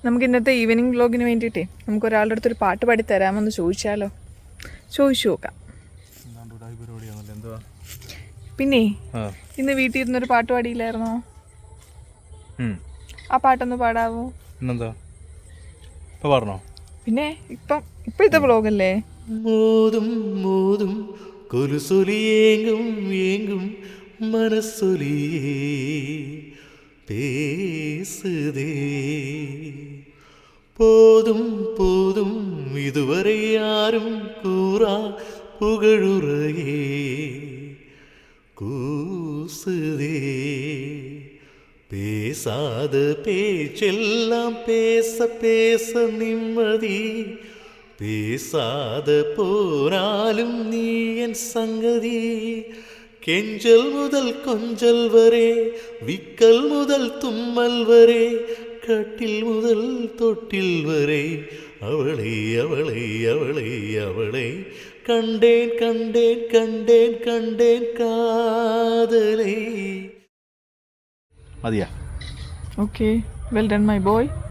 നമുക്ക് ഇന്നത്തെ ഈവനിങ് വ്ലോഗിന് വേണ്ടിയിട്ടേ നമുക്ക് ഒരാളുടെ അടുത്തൊരു പാട്ട് പാടി തരാമെന്ന് ചോദിച്ചാലോ? ചോദിച്ചു നോക്കാം. പിന്നെ ഇന്ന് വീട്ടിൽ ഇരുന്നൊരു പാട്ട് പാടിയില്ലായിരുന്നോ? ആ പാട്ടൊന്ന് പാടാവോ? പിന്നെ ഇപ്പോഴത്തെ വ്ലോഗല്ലേ? மோதும் மோதும் கொலுசொலி ஏங்கும் ஏங்கும் மனசொலியே பேசுதே போதும் போதும் இதுவரை யாரும் கூறா புகழுரையே கூசுதே பேசாத பேச்செல்லாம் பேச பேச நிம்மதி பேசாத போனாலும் நீ என் சங்கதி கெஞ்சல் முதல் கொஞ்சல் வரே விக்கல் முதல் தும்மல் வரே கட்டில் முதல் தொட்டில் வரே அவளை அவளை அவளை அவளை கண்டேன் கண்டேன் கண்டேன் கண்டேன் காதலை. Okay, well done my boy.